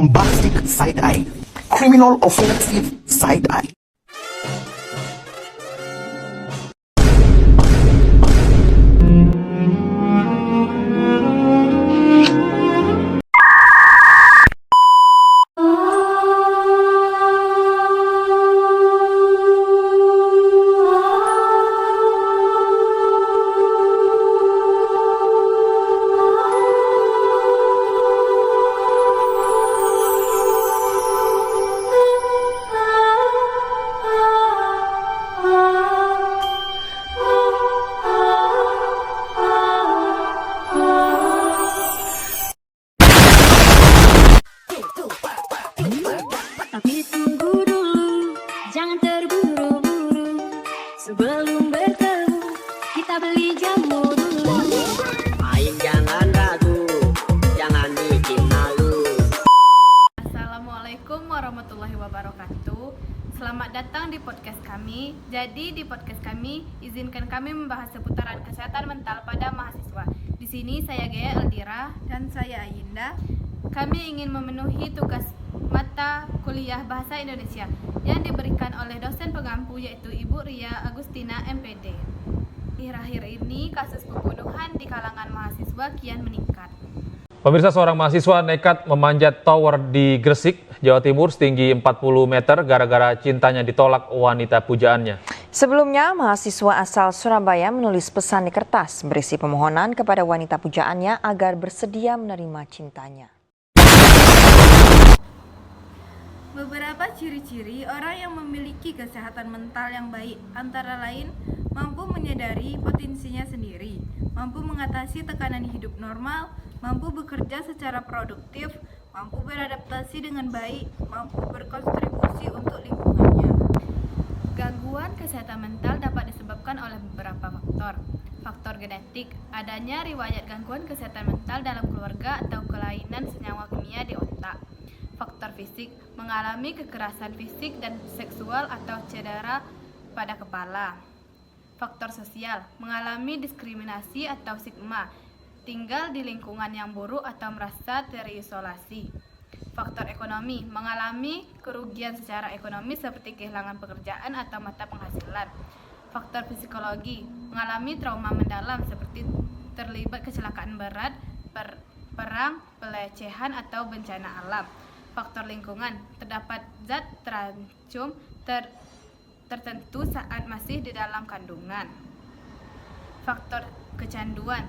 bombastic side-eye, criminal offensive side-eye. Tapi tunggu dulu, jangan terburu-buru. Sebelum bertemu, kita beli jamu dulu. Main jangan ragu, jangan bikin malu. Assalamualaikum warahmatullahi wabarakatuh. Selamat datang di podcast kami. Jadi di podcast kami, izinkan kami membahas seputaran kesehatan mental pada mahasiswa. Di sini saya Gea Eldira dan saya Ayinda. Kami ingin memenuhi tugas mata kuliah Bahasa Indonesia yang diberikan oleh dosen pengampu yaitu Ibu Ria Agustina MPD. Akhir-akhir ini kasus pembunuhan di kalangan mahasiswa kian meningkat. Pemirsa, seorang mahasiswa nekat memanjat tower di Gresik, Jawa Timur setinggi 40 meter gara-gara cintanya ditolak wanita pujaannya. Sebelumnya, mahasiswa asal Surabaya menulis pesan di kertas berisi permohonan kepada wanita pujaannya agar bersedia menerima cintanya. Beberapa ciri-ciri orang yang memiliki kesehatan mental yang baik antara lain mampu menyadari potensinya sendiri, mampu mengatasi tekanan hidup normal, mampu bekerja secara produktif, mampu beradaptasi dengan baik, mampu berkontribusi untuk lingkungannya. Gangguan kesehatan mental dapat disebabkan oleh beberapa faktor. Faktor genetik, adanya riwayat gangguan kesehatan mental dalam keluarga atau kelainan senyawa kimia di otak. Faktor fisik, mengalami kekerasan fisik dan seksual atau cedera pada kepala. Faktor sosial, mengalami diskriminasi atau stigma, tinggal di lingkungan yang buruk atau merasa terisolasi. Faktor ekonomi, mengalami kerugian secara ekonomi seperti kehilangan pekerjaan atau mata penghasilan. Faktor psikologi, mengalami trauma mendalam seperti terlibat kecelakaan berat, perang, pelecehan atau bencana alam. Faktor lingkungan, terdapat zat terancam tertentu saat masih di dalam kandungan. Faktor kecanduan,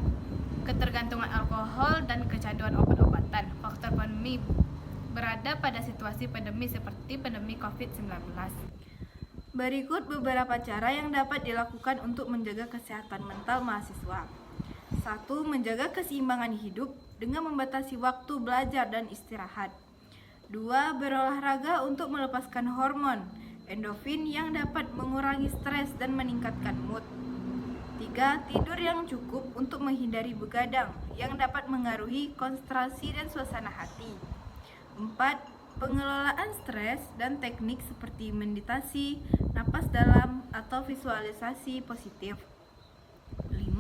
ketergantungan alkohol dan kecanduan obat-obatan. Faktor pandemi, berada pada situasi pandemi seperti pandemi COVID-19. Berikut beberapa cara yang dapat dilakukan untuk menjaga kesehatan mental mahasiswa. 1. Menjaga keseimbangan hidup dengan membatasi waktu belajar dan istirahat. 2. Berolahraga untuk melepaskan hormon endorfin yang dapat mengurangi stres dan meningkatkan mood. 3. Tidur yang cukup untuk menghindari begadang yang dapat mengaruhi konsentrasi dan suasana hati. 4. Pengelolaan stres dan teknik seperti meditasi, napas dalam, atau visualisasi positif. 5.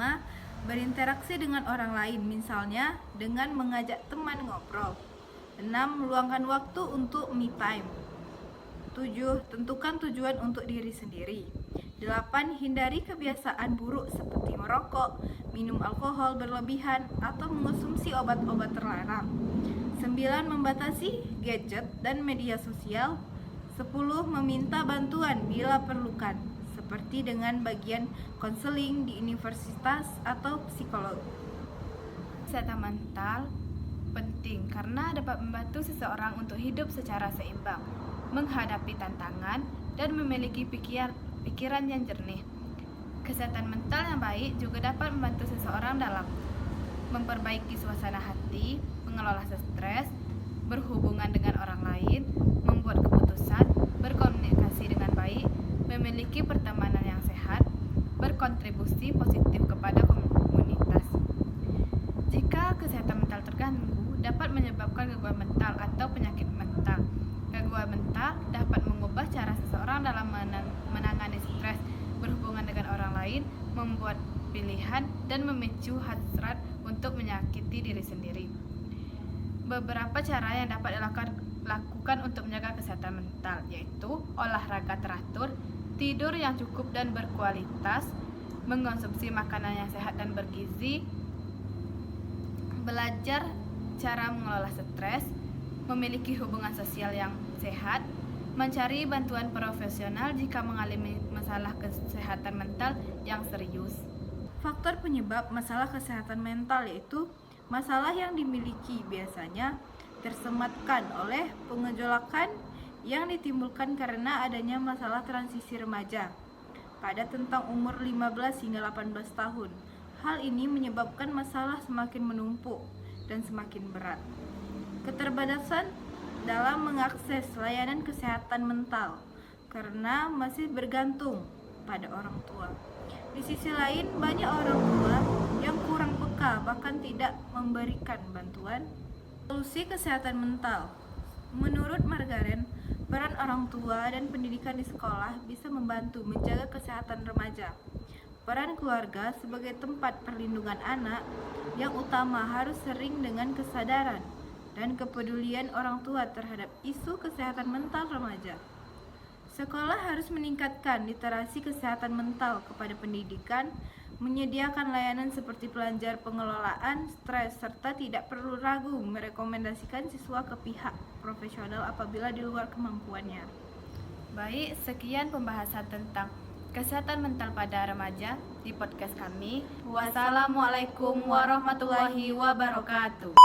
Berinteraksi dengan orang lain, misalnya dengan mengajak teman ngobrol. 6. Luangkan waktu untuk me time. 7. Tentukan tujuan untuk diri sendiri. 8. Hindari kebiasaan buruk seperti merokok, minum alkohol berlebihan, atau mengonsumsi obat-obat terlarang. 9. Membatasi gadget dan media sosial. 10. Meminta bantuan bila perlukan, seperti dengan bagian konseling di universitas atau psikolog. Kesehatan mental penting karena dapat membantu seseorang untuk hidup secara seimbang, menghadapi tantangan, dan memiliki pikiran yang jernih. Kesehatan mental yang baik juga dapat membantu seseorang dalam memperbaiki suasana hati, mengelola stres, berhubungan dengan orang lain, membuat keputusan, berkomunikasi dengan baik, memiliki pertemanan yang sehat, berkontribusi positif kepada komunitas. Jika kesehatan mental terganggu, dapat menyebabkan gangguan mental atau penyakit mental. Gangguan mental dapat mengubah cara seseorang dalam menangani stres, berhubungan dengan orang lain, membuat pilihan, dan memicu hasrat untuk menyakiti diri sendiri. beberapa cara yang dapat dilakukan untuk menjaga kesehatan mental, yaitu olahraga teratur, tidur yang cukup dan berkualitas, mengonsumsi makanan yang sehat dan bergizi, belajar cara mengelola stres, memiliki hubungan sosial yang sehat, mencari bantuan profesional jika mengalami masalah kesehatan mental yang serius. Faktor penyebab masalah kesehatan mental yaitu masalah yang dimiliki biasanya tersematkan oleh pengejolakan yang ditimbulkan karena adanya masalah transisi remaja pada tentang umur 15 hingga 18 tahun. Hal ini menyebabkan masalah semakin menumpuk dan semakin berat. Keterbatasan dalam mengakses layanan kesehatan mental karena masih bergantung pada orang tua. Di sisi lain, banyak orang tua yang kurang peka bahkan tidak memberikan bantuan. Solusi kesehatan mental. Menurut Margaret, peran orang tua dan pendidikan di sekolah bisa membantu menjaga kesehatan remaja. Peran keluarga sebagai tempat perlindungan anak yang utama harus sering dengan kesadaran dan kepedulian orang tua terhadap isu kesehatan mental remaja. Sekolah harus meningkatkan literasi kesehatan mental kepada pendidikan, menyediakan layanan seperti pelajar pengelolaan stres, serta tidak perlu ragu merekomendasikan siswa ke pihak profesional apabila di luar kemampuannya. Baik, sekian pembahasan tentang kesehatan mental pada remaja di podcast kami. Wassalamualaikum warahmatullahi wabarakatuh.